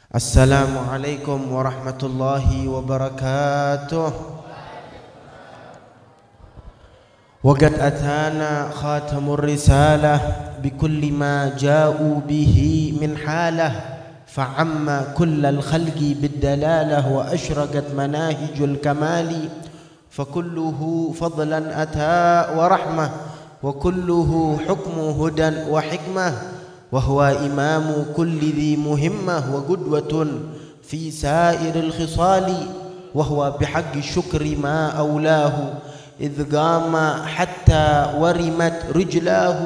Assalamualaikum warahmatullahi wabarakatuh. Waqad atana khatamur risalah bikulli ma ja'u bihi min halah fa'amma kullal khalqi biddalalah wa ashraqat manahijul kamali fakulluhu fadlan ata wa rahmah wa kulluhu hukmu hudan wa hikmah وهو إمام كل ذي مهمة وقدوة في سائر الخصال وهو بحق الشكر ما أولاه إذ قام حتى ورمت رجلاه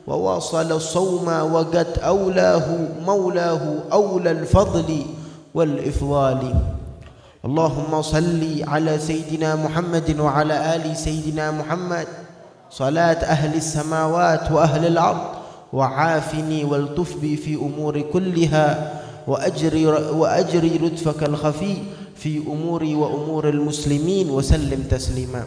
وواصل الصوم وقد أولاه مولاه أولى الفضل والإفضال اللهم صل على سيدنا محمد وعلى آل سيدنا محمد صلاة أهل السماوات وأهل الأرض وعافني والطف بي في أمور كلها وأجري لطفك الخفي في أموري وأمور المسلمين وسلم تسليما.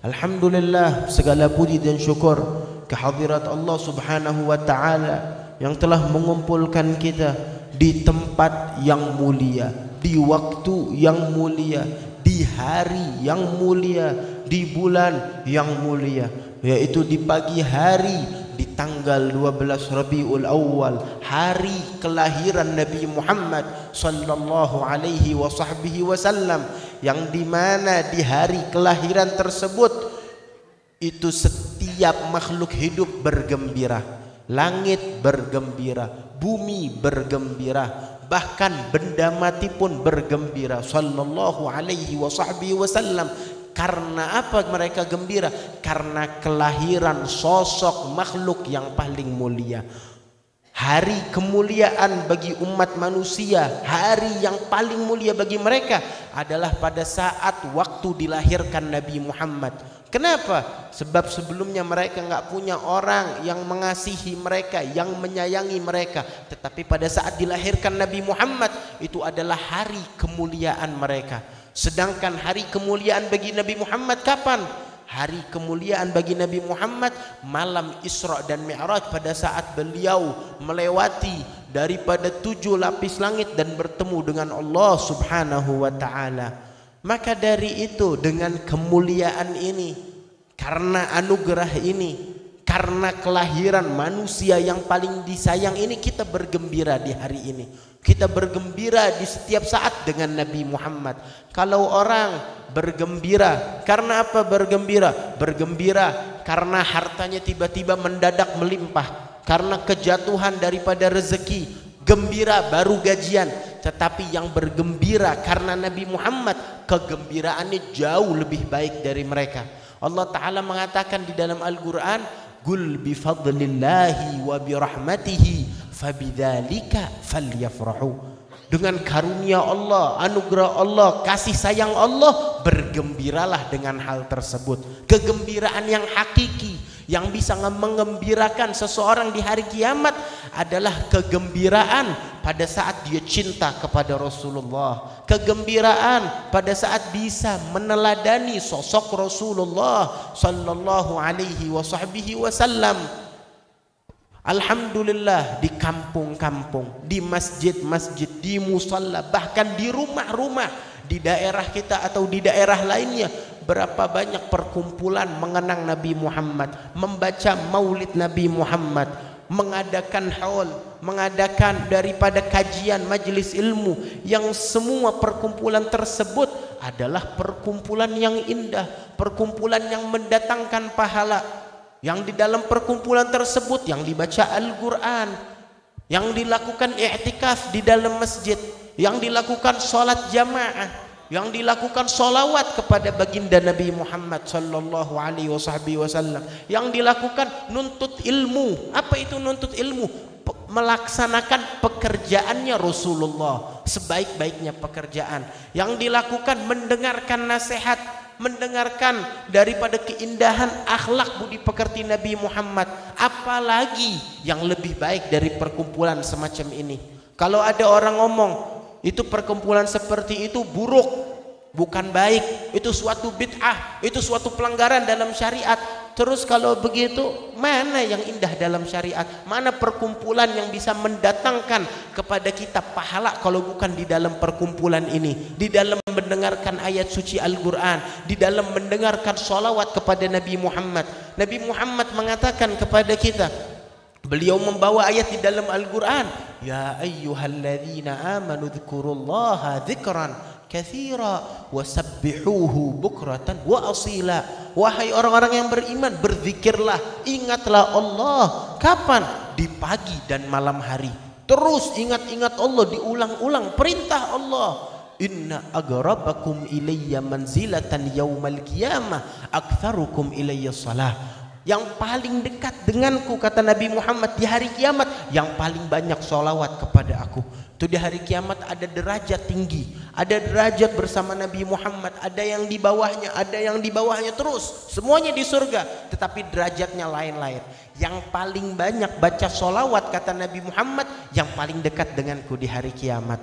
Alhamdulillah, segala puji dan syukur kehadirat Allah Subhanahu wa Ta'ala yang telah mengumpulkan kita di tempat yang mulia, di waktu yang mulia, di hari yang mulia, di bulan yang mulia, yaitu di pagi hari di tanggal 12 Rabiul Awal, hari kelahiran Nabi Muhammad sallallahu alaihi wasallam, yang dimana di hari kelahiran tersebut itu setiap makhluk hidup bergembira, langit bergembira, bumi bergembira, bahkan benda mati pun bergembira sallallahu alaihi wasallam. Karena apa mereka gembira? Karena kelahiran sosok makhluk yang paling mulia. Hari kemuliaan bagi umat manusia, hari yang paling mulia bagi mereka adalah pada saat waktu dilahirkan Nabi Muhammad. Kenapa? Sebab sebelumnya mereka nggak punya orang yang mengasihi mereka, yang menyayangi mereka. Tetapi pada saat dilahirkan Nabi Muhammad, itu adalah hari kemuliaan mereka. Sedangkan hari kemuliaan bagi Nabi Muhammad kapan? Hari kemuliaan bagi Nabi Muhammad malam Isra dan Mi'raj, pada saat beliau melewati daripada 7 lapis langit dan bertemu dengan Allah Subhanahu wa Ta'ala. Maka dari itu, dengan kemuliaan ini, karena anugerah ini, karena kelahiran manusia yang paling disayang ini, kita bergembira di hari ini. Kita bergembira di setiap saat dengan Nabi Muhammad. Kalau orang bergembira, karena apa bergembira? Bergembira karena hartanya tiba-tiba mendadak melimpah, karena kejatuhan daripada rezeki, gembira baru gajian. Tetapi yang bergembira karena Nabi Muhammad, kegembiraannya jauh lebih baik dari mereka. Allah Ta'ala mengatakan di dalam Al-Quran, Qul bifadlillahi wa birahmatihi fabidzalika falyafrahu. Dengan karunia Allah, anugerah Allah, kasih sayang Allah, bergembiralah dengan hal tersebut. Kegembiraan yang hakiki, yang bisa mengembirakan seseorang di hari kiamat adalah kegembiraan pada saat dia cinta kepada Rasulullah, kegembiraan pada saat bisa meneladani sosok Rasulullah sallallahu alaihi wasallam. Alhamdulillah, di kampung-kampung, di masjid-masjid, di musalla, bahkan di rumah-rumah di daerah kita atau di daerah lainnya, berapa banyak perkumpulan mengenang Nabi Muhammad, membaca maulid Nabi Muhammad, mengadakan haul, mengadakan daripada kajian majelis ilmu, yang semua perkumpulan tersebut adalah perkumpulan yang indah, perkumpulan yang mendatangkan pahala. Yang di dalam perkumpulan tersebut yang dibaca Al-Quran, yang dilakukan i'tikaf di dalam masjid, yang dilakukan sholat jamaah, yang dilakukan sholawat kepada baginda Nabi Muhammad sallallahu alaihi wasallam, yang dilakukan nuntut ilmu. Apa itu nuntut ilmu? Melaksanakan pekerjaannya Rasulullah sebaik-baiknya pekerjaan. Yang dilakukan mendengarkan nasihat, mendengarkan daripada keindahan akhlak budi pekerti Nabi Muhammad. Apalagi yang lebih baik dari perkumpulan semacam ini? Kalau ada orang ngomong itu perkumpulan seperti itu buruk, bukan baik, itu suatu bid'ah, itu suatu pelanggaran dalam syariat, Terus kalau begitu, mana yang indah dalam syariat? Mana perkumpulan yang bisa mendatangkan kepada kita pahala kalau bukan di dalam perkumpulan ini, di dalam mendengarkan ayat suci Al-Quran, di dalam mendengarkan sholawat kepada Nabi Muhammad. Nabi Muhammad mengatakan kepada kita, beliau membawa ayat di dalam Al-Quran, ya ayyuhalladzina amanu dzkurullaha dzikran katsira wasabbihuhu bukratan wa asila. Wahai orang-orang yang beriman, berzikirlah, ingatlah Allah. Kapan? Di pagi dan malam hari. Terus ingat-ingat Allah, diulang-ulang perintah Allah. Inna aghrabakum ilayya manzilatan yaumal qiyamah aktsarukum ilayya shalah. Yang paling dekat denganku, kata Nabi Muhammad, di hari kiamat yang paling banyak sholawat kepada aku. Itu di hari kiamat ada derajat tinggi, ada derajat bersama Nabi Muhammad, ada yang di bawahnya, ada yang di bawahnya, terus semuanya di surga, tetapi derajatnya lain-lain. Yang paling banyak baca sholawat, kata Nabi Muhammad, yang paling dekat denganku di hari kiamat.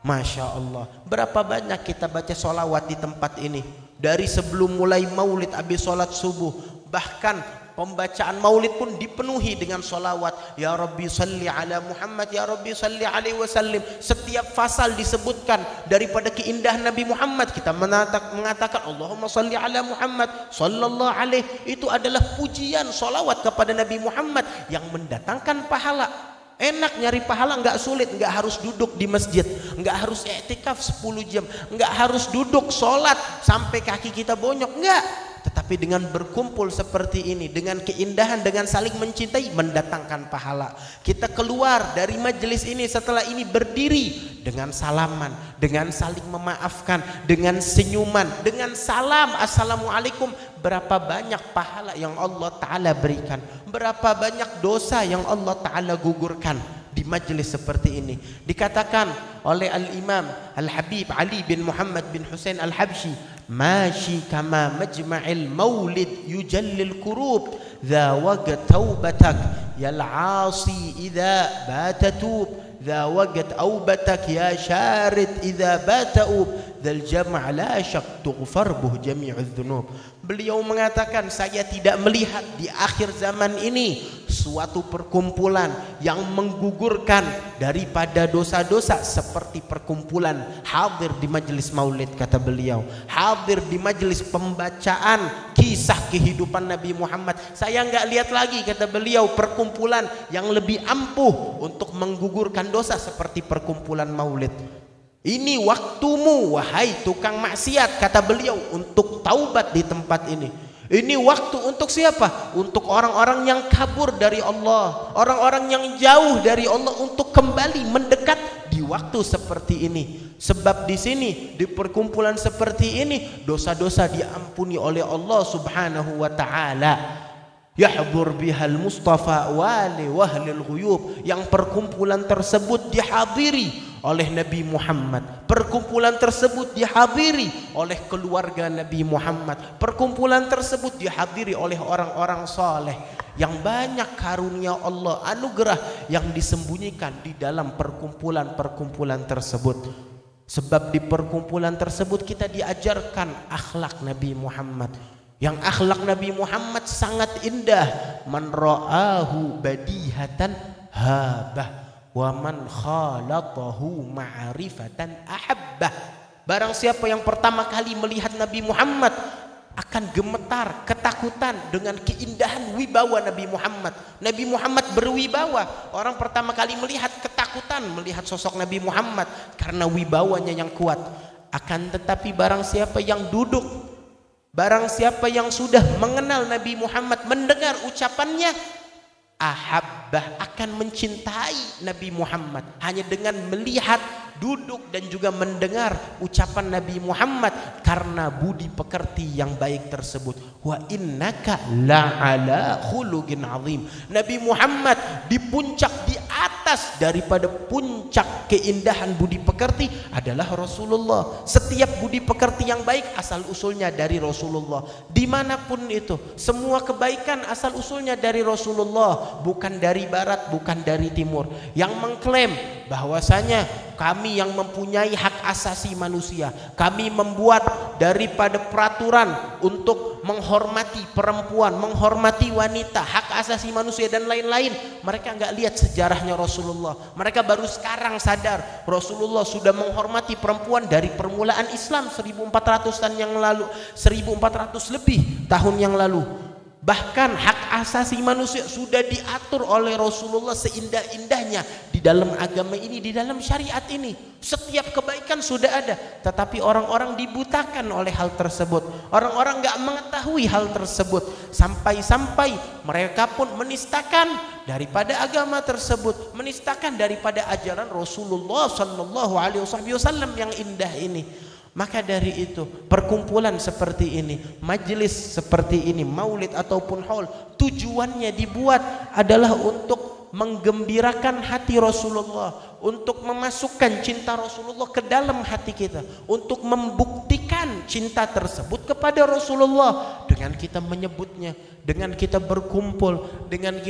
Masya Allah, berapa banyak kita baca sholawat di tempat ini, dari sebelum mulai maulid habis sholat subuh, bahkan pembacaan maulid pun dipenuhi dengan sholawat. Ya Rabbi salli ala Muhammad, Ya Rabbi salli alaihi wasallim. Setiap fasal disebutkan daripada keindahan Nabi Muhammad. Kita mengatakan Allahumma salli ala Muhammad sallallahu alaihi. Itu adalah pujian sholawat kepada Nabi Muhammad yang mendatangkan pahala. Enak nyari pahala, nggak sulit, nggak harus duduk di masjid, nggak harus i'tikaf 10 jam, nggak harus duduk sholat sampai kaki kita bonyok, nggak. Tetapi dengan berkumpul seperti ini, dengan keindahan, dengan saling mencintai, mendatangkan pahala. Kita keluar dari majelis ini setelah ini berdiri dengan salaman, dengan saling memaafkan, dengan senyuman, dengan salam assalamualaikum. Berapa banyak pahala yang Allah Ta'ala berikan, berapa banyak dosa yang Allah Ta'ala gugurkan di majelis seperti ini. Dikatakan oleh Al-Imam Al-Habib Ali bin Muhammad bin Husain Al-Habsyi, mashi kama majma'il maulid yujallil kurub dha waqt taubatak yal 'asi idza batatub dha waqt aubatak ya syarid idza bata'ub dzal jam' la syak tughfar buh jami'udz dzunub. Beliau mengatakan, saya tidak melihat di akhir zaman ini suatu perkumpulan yang menggugurkan daripada dosa-dosa seperti perkumpulan hadir di majelis maulid, kata beliau, hadir di majelis pembacaan kisah kehidupan Nabi Muhammad. Saya nggak lihat lagi, kata beliau, perkumpulan yang lebih ampuh untuk menggugurkan dosa seperti perkumpulan maulid. Ini waktumu wahai tukang maksiat, kata beliau, untuk taubat di tempat ini. Ini waktu untuk siapa? Untuk orang-orang yang kabur dari Allah, orang-orang yang jauh dari Allah, untuk kembali mendekat di waktu seperti ini. Sebab di sini, di perkumpulan seperti ini, dosa-dosa diampuni oleh Allah Subhanahu wa Ta'ala. Yahdur bihal Mustafa wali wahlil ghuyub. Yang perkumpulan tersebut dihadiri oleh Nabi Muhammad, perkumpulan tersebut dihadiri oleh keluarga Nabi Muhammad, perkumpulan tersebut dihadiri oleh orang-orang saleh. Yang banyak karunia Allah, anugerah yang disembunyikan di dalam perkumpulan-perkumpulan tersebut. Sebab di perkumpulan tersebut kita diajarkan akhlak Nabi Muhammad. Yang akhlak Nabi Muhammad sangat indah. Man ra'ahu badihatan habah wa man khalatahu ma'rifatan ahabbah. Barang siapa yang pertama kali melihat Nabi Muhammad akan gemetar, ketakutan dengan keindahan wibawa Nabi Muhammad. Nabi Muhammad berwibawa. Orang pertama kali melihat ketakutan melihat sosok Nabi Muhammad karena wibawanya yang kuat. Akan tetapi barang siapa yang duduk, barang siapa yang sudah mengenal Nabi Muhammad, mendengar ucapannya, ahabbah, akan mencintai Nabi Muhammad hanya dengan melihat, duduk dan juga mendengar ucapan Nabi Muhammad karena budi pekerti yang baik tersebut. Wa innaka la'ala khuluqin azim. Nabi Muhammad di puncak, di atas daripada puncak keindahan budi pekerti adalah Rasulullah. Setiap budi pekerti yang baik asal usulnya dari Rasulullah. Dimanapun itu, semua kebaikan asal usulnya dari Rasulullah, bukan dari barat, bukan dari timur. Yang mengklaim bahwasanya kami yang mempunyai hak asasi manusia, kami membuat daripada peraturan untuk menghormati perempuan, menghormati wanita, hak asasi manusia dan lain-lain. Mereka nggak lihat sejarahnya Rasulullah. Mereka baru sekarang sadar Rasulullah sudah menghormati perempuan dari permulaan Islam 1400 tahun yang lalu, 1400 lebih tahun yang lalu. Bahkan hak asasi manusia sudah diatur oleh Rasulullah seindah-indahnya di dalam agama ini, di dalam syariat ini. Setiap kebaikan sudah ada, tetapi orang-orang dibutakan oleh hal tersebut. Orang-orang nggak mengetahui hal tersebut, sampai-sampai mereka pun menistakan daripada agama tersebut, menistakan daripada ajaran Rasulullah Sallallahu Alaihi Wasallam yang indah ini. Maka dari itu perkumpulan seperti ini, majelis seperti ini, maulid ataupun haul, tujuannya dibuat adalah untuk menggembirakan hati Rasulullah, untuk memasukkan cinta Rasulullah ke dalam hati kita, untuk membuktikan cinta tersebut kepada Rasulullah dengan kita menyebutnya, dengan kita berkumpul, dengan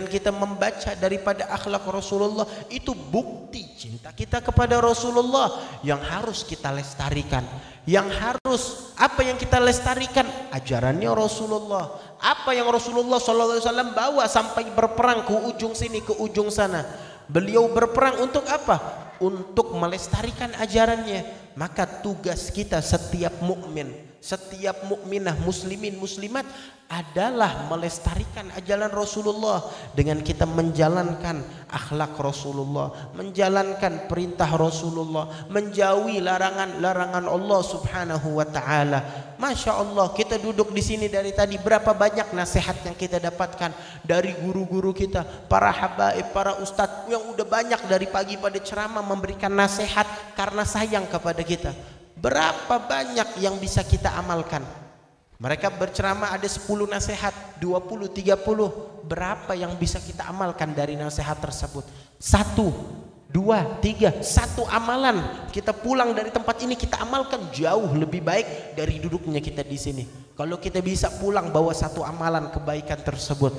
kita membaca daripada akhlak Rasulullah. Itu bukti cinta kita kepada Rasulullah yang harus kita lestarikan. Yang harus, apa yang kita lestarikan? Ajarannya Rasulullah. Apa yang Rasulullah SAW bawa sampai berperang ke ujung sini, ke ujung sana. Beliau berperang untuk apa? Untuk melestarikan ajarannya. Maka tugas kita setiap mukmin, setiap mukminah, muslimin, muslimat adalah melestarikan ajaran Rasulullah dengan kita menjalankan akhlak Rasulullah, menjalankan perintah Rasulullah, menjauhi larangan-larangan Allah Subhanahu wa taala. Masya Allah, kita duduk di sini dari tadi, berapa banyak nasihat yang kita dapatkan dari guru-guru kita, para habaib, para ustadz yang udah banyak dari pagi pada ceramah memberikan nasihat karena sayang kepada kita. Berapa banyak yang bisa kita amalkan? Mereka berceramah ada 10 nasihat, 20, 30. Berapa yang bisa kita amalkan dari nasihat tersebut? 1, 2, 3, 1 amalan. Kita pulang dari tempat ini kita amalkan jauh lebih baik dari duduknya kita di sini. Kalau kita bisa pulang bawa 1 amalan kebaikan tersebut,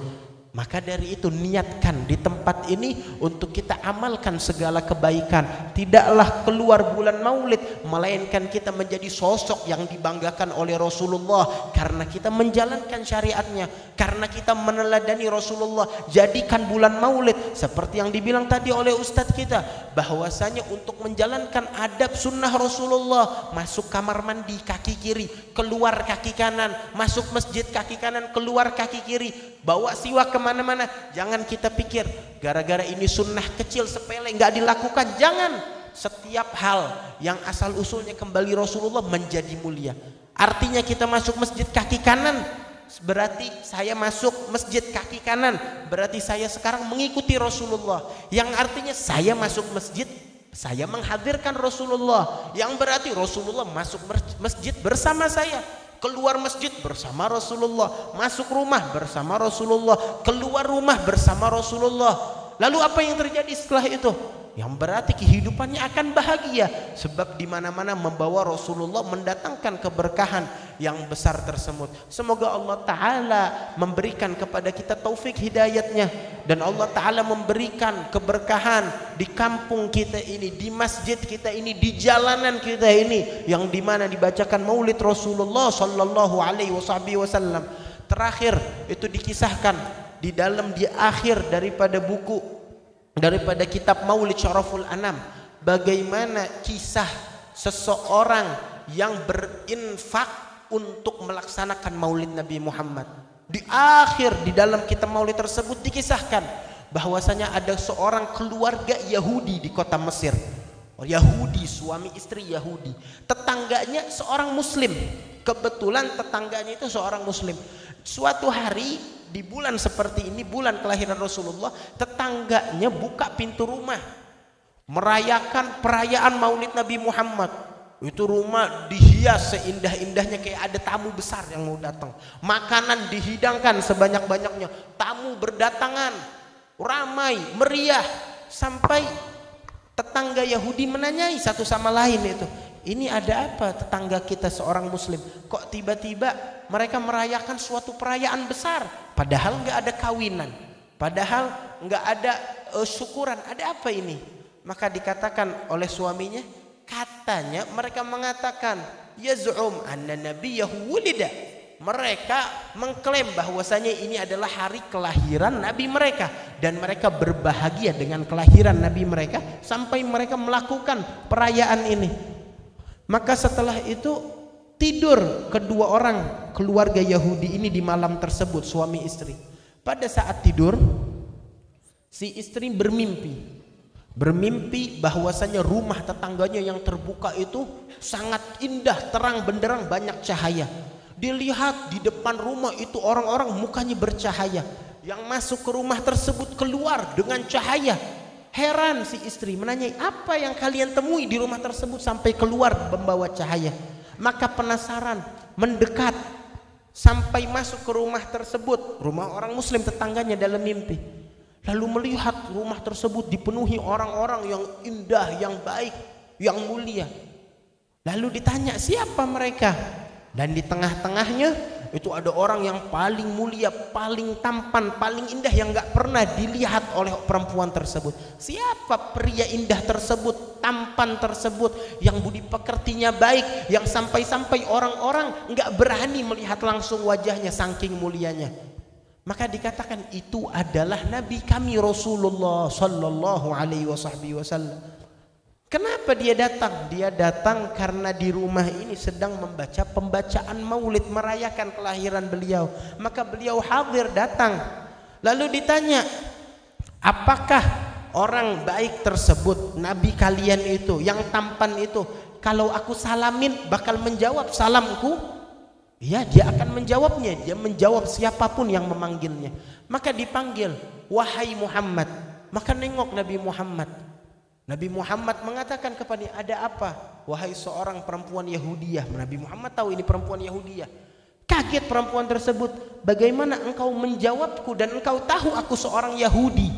maka dari itu niatkan di tempat ini untuk kita amalkan segala kebaikan. Tidaklah keluar bulan maulid melainkan kita menjadi sosok yang dibanggakan oleh Rasulullah karena kita menjalankan syariatnya, karena kita meneladani Rasulullah. Jadikan bulan maulid seperti yang dibilang tadi oleh ustadz kita, bahwasanya untuk menjalankan adab sunnah Rasulullah, masuk kamar mandi kaki kiri, keluar kaki kanan, masuk masjid kaki kanan, keluar kaki kiri, bawa siwak kemana-mana. Jangan kita pikir gara-gara ini sunnah kecil sepele nggak dilakukan. Jangan. Setiap hal yang asal usulnya kembali Rasulullah menjadi mulia. Artinya kita masuk masjid kaki kanan, berarti saya masuk masjid kaki kanan, berarti saya sekarang mengikuti Rasulullah. Yang artinya saya masuk masjid, saya menghadirkan Rasulullah. Yang berarti Rasulullah masuk masjid bersama saya, keluar masjid bersama Rasulullah, masuk rumah bersama Rasulullah, keluar rumah bersama Rasulullah. Lalu apa yang terjadi setelah itu? Yang berarti kehidupannya akan bahagia, sebab di mana-mana membawa Rasulullah, mendatangkan keberkahan yang besar tersebut. Semoga Allah Ta'ala memberikan kepada kita taufik hidayatnya, dan Allah Ta'ala memberikan keberkahan di kampung kita ini, di masjid kita ini, di jalanan kita ini, yang dimana dibacakan maulid Rasulullah Sallallahu Alaihi Wasallam. Terakhir itu dikisahkan di akhir daripada buku, daripada kitab Maulid Syaraful Anam, bagaimana kisah seseorang yang berinfak untuk melaksanakan maulid Nabi Muhammad. Di akhir di dalam kitab maulid tersebut dikisahkan bahwasanya ada seorang keluarga Yahudi di kota Mesir. Yahudi, suami istri Yahudi. Tetangganya seorang muslim. Kebetulan tetangganya itu seorang muslim. Suatu hari di bulan seperti ini, bulan kelahiran Rasulullah, tetangganya buka pintu rumah merayakan perayaan maulid Nabi Muhammad. Itu rumah dihias seindah-indahnya, kayak ada tamu besar yang mau datang. Makanan dihidangkan sebanyak-banyaknya, tamu berdatangan, ramai, meriah. Sampai tetangga Yahudi menanyai satu sama lain itu, ini ada apa tetangga kita seorang muslim, kok tiba-tiba mereka merayakan suatu perayaan besar, padahal nggak ada kawinan, padahal nggak ada syukuran, ada apa ini? Maka dikatakan oleh suaminya, katanya mereka mengatakan yaz'um anna nabiyyahu wulida. Mereka mengklaim bahwasanya ini adalah hari kelahiran nabi mereka dan mereka berbahagia dengan kelahiran nabi mereka sampai mereka melakukan perayaan ini. Maka setelah itu tidur kedua orang keluarga Yahudi ini di malam tersebut, suami istri. Pada saat tidur, si istri bermimpi bahwasanya rumah tetangganya yang terbuka itu sangat indah, terang benderang, banyak cahaya. Dilihat di depan rumah itu orang-orang mukanya bercahaya. Yang masuk ke rumah tersebut keluar dengan cahaya. Heran si istri menanyai, apa yang kalian temui di rumah tersebut sampai keluar membawa cahaya? Maka penasaran, mendekat sampai masuk ke rumah tersebut, rumah orang muslim tetangganya dalam mimpi. Lalu melihat rumah tersebut dipenuhi orang-orang yang indah, yang baik, yang mulia. Lalu ditanya, siapa mereka? Dan di tengah-tengahnya itu ada orang yang paling mulia, paling tampan, paling indah yang gak pernah dilihat oleh perempuan tersebut. Siapa pria indah tersebut, tampan tersebut, yang budi pekertinya baik, yang sampai-sampai orang-orang gak berani melihat langsung wajahnya saking mulianya. Maka dikatakan itu adalah Nabi kami Rasulullah Sallallahu Alaihi Wasallam. Kenapa dia datang? Dia datang karena di rumah ini sedang membaca pembacaan maulid, merayakan kelahiran beliau. Maka beliau hadir, datang. Lalu ditanya, apakah orang baik tersebut, Nabi kalian itu, yang tampan itu, kalau aku salamin bakal menjawab salamku? Ya, dia akan menjawabnya. Dia menjawab siapapun yang memanggilnya. Maka dipanggil, wahai Muhammad. Maka nengok Nabi Muhammad. Nabi Muhammad mengatakan kepadanya, ada apa? Wahai seorang perempuan Yahudiyah. Nabi Muhammad tahu ini perempuan Yahudiyah. Kaget perempuan tersebut. Bagaimana engkau menjawabku dan engkau tahu aku seorang Yahudi?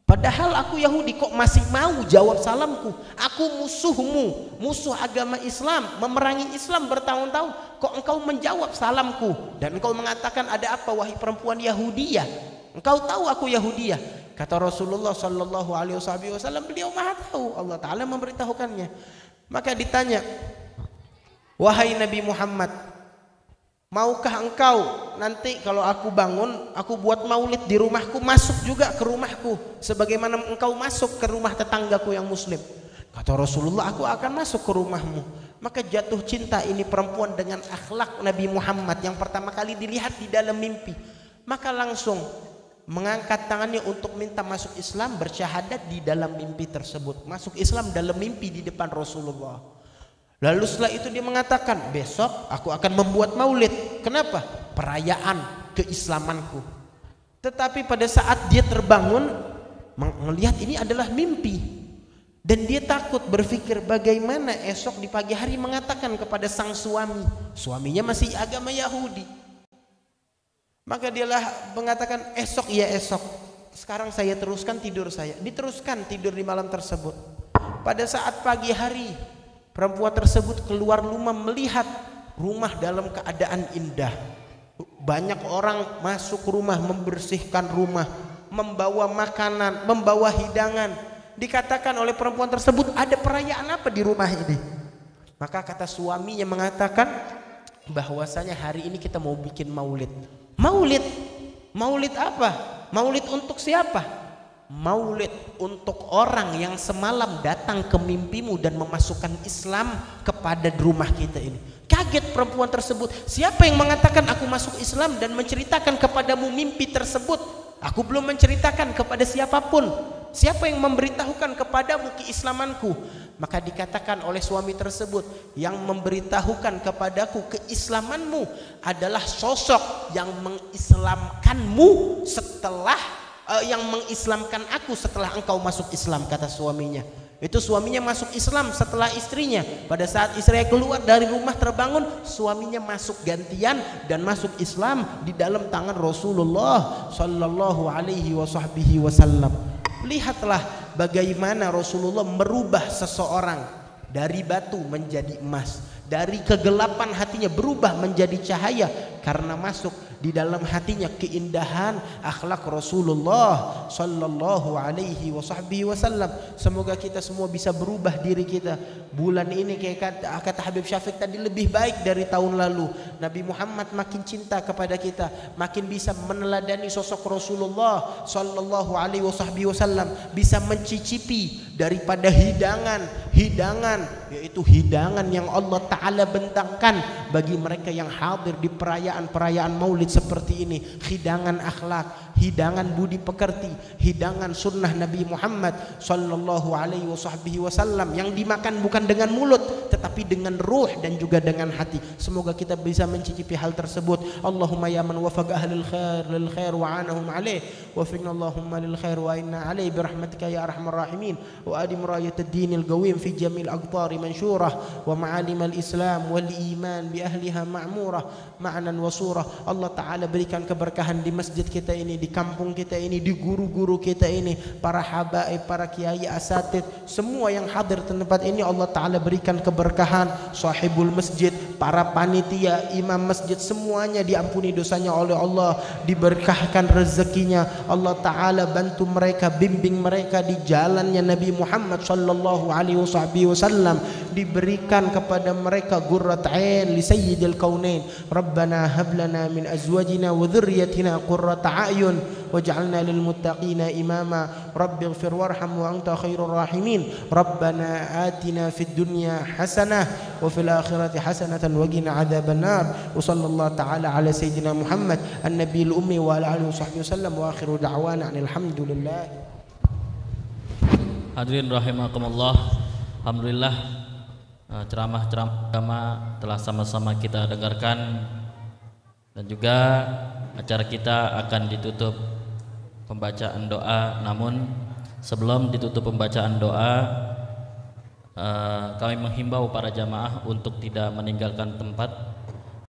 Padahal aku Yahudi, kok masih mau jawab salamku? Aku musuhmu, musuh agama Islam, memerangi Islam bertahun-tahun. Kok engkau menjawab salamku? Dan engkau mengatakan, ada apa wahai perempuan Yahudiyah? Engkau tahu aku Yahudiyah. Kata Rasulullah Sallallahu Alaihi Wasallam, beliau maha tahu, Allah Ta'ala memberitahukannya. Maka ditanya, wahai Nabi Muhammad, maukah engkau nanti kalau aku bangun, aku buat maulid di rumahku, masuk juga ke rumahku sebagaimana engkau masuk ke rumah tetanggaku yang muslim? Kata Rasulullah, aku akan masuk ke rumahmu. Maka jatuh cinta ini perempuan dengan akhlak Nabi Muhammad yang pertama kali dilihat di dalam mimpi. Maka langsung mengangkat tangannya untuk minta masuk Islam, bersyahadat di dalam mimpi tersebut. Masuk Islam dalam mimpi di depan Rasulullah. Lalu setelah itu dia mengatakan, besok aku akan membuat maulid. Kenapa? Perayaan keislamanku. Tetapi pada saat dia terbangun, melihat ini adalah mimpi. Dan dia takut, berpikir bagaimana esok di pagi hari mengatakan kepada sang suami. Suaminya masih agama Yahudi. Maka dialah mengatakan, esok ya esok. Sekarang saya teruskan tidur saya. Diteruskan tidur di malam tersebut. Pada saat pagi hari, perempuan tersebut keluar rumah melihat rumah dalam keadaan indah. Banyak orang masuk rumah, membersihkan rumah, membawa makanan, membawa hidangan. Dikatakan oleh perempuan tersebut, ada perayaan apa di rumah ini? Maka kata suaminya mengatakan bahwasanya hari ini kita mau bikin maulid. Maulid apa? Maulid untuk siapa? Maulid untuk orang yang semalam datang ke mimpimu dan memasukkan Islam kepada rumah kita ini. Kaget perempuan tersebut. Siapa yang mengatakan aku masuk Islam dan menceritakan kepadamu mimpi tersebut? Aku belum menceritakan kepada siapapun. Siapa yang memberitahukan kepadamu keislamanku? Maka dikatakan oleh suami tersebut, yang memberitahukan kepadaku keislamanmu adalah sosok yang mengislamkanmu setelah yang mengislamkan aku setelah engkau masuk Islam, kata suaminya. Itu suaminya masuk Islam setelah istrinya. Pada saat istrinya keluar dari rumah terbangun, suaminya masuk gantian dan masuk Islam di dalam tangan Rasulullah Sallallahu Alaihi Wasallam. Lihatlah bagaimana Rasulullah merubah seseorang dari batu menjadi emas, dari kegelapan hatinya berubah menjadi cahaya karena masuk di dalam hatinya keindahan akhlak Rasulullah sallallahu alaihi wasallam. Semoga kita semua bisa berubah diri kita. Bulan ini kayak kata Habib Syafiq tadi lebih baik dari tahun lalu. Nabi Muhammad makin cinta kepada kita, makin bisa meneladani sosok Rasulullah sallallahu alaihi wasallam, bisa mencicipi daripada hidangan yaitu hidangan yang Allah Ta'ala bentangkan bagi mereka yang hadir di perayaan maulid seperti ini. Hidangan akhlak, hidangan budi pekerti, hidangan sunnah Nabi Muhammad sallallahu alaihi wasallam yang dimakan bukan dengan mulut tetapi dengan ruh dan juga dengan hati. Semoga kita bisa mencicipi hal tersebut. Allahumma ya man wafaq ahlul khair lil khair wa anahum alaih wa fiqna Allahumma lil khair wa inna alaih birahmatika ya arhamar rahimin wa adim rayat ad-din al-qawim fi jamil aqtar mansyurah wa ma'alim al-islam wal iman bi ahliha ma'murah ma'nan wa surah. Allah Ta'ala berikan keberkahan di masjid kita ini, di kampung kita ini, di guru-guru kita ini, para habaib, para kiai, asatid, semua yang hadir di tempat ini Allah Ta'ala berikan keberkahan. Sahibul masjid, para panitia, imam masjid, semuanya diampuni dosanya oleh Allah, diberkahkan rezekinya. Allah Ta'ala bantu mereka, bimbing mereka di jalannya Nabi Muhammad sallallahu alaihi wasallam, diberikan kepada mereka qurrat ain li sayyidil kaunain. Rabbana hab lana min azwajina wa dhurriyyatina qurrata a'yun waj'alna lil muttaqina imama. Rabbighfir warham wa anta khairur rahimin. Rabbana atina fid dunya hasanah wa fil akhirati hasanatan wa qina adzabannar. Wa sallallahu ta'ala ala sayyidina Muhammad an-nabiyil ummi wa ala alihi wasallam wa akhiru da'wana alhamdulillah. Hadirin rahimakumullah, alhamdulillah ceramah-ceramah agama telah sama-sama kita dengarkan dan juga acara kita akan ditutup pembacaan doa. Namun sebelum ditutup pembacaan doa, kami menghimbau para jamaah untuk tidak meninggalkan tempat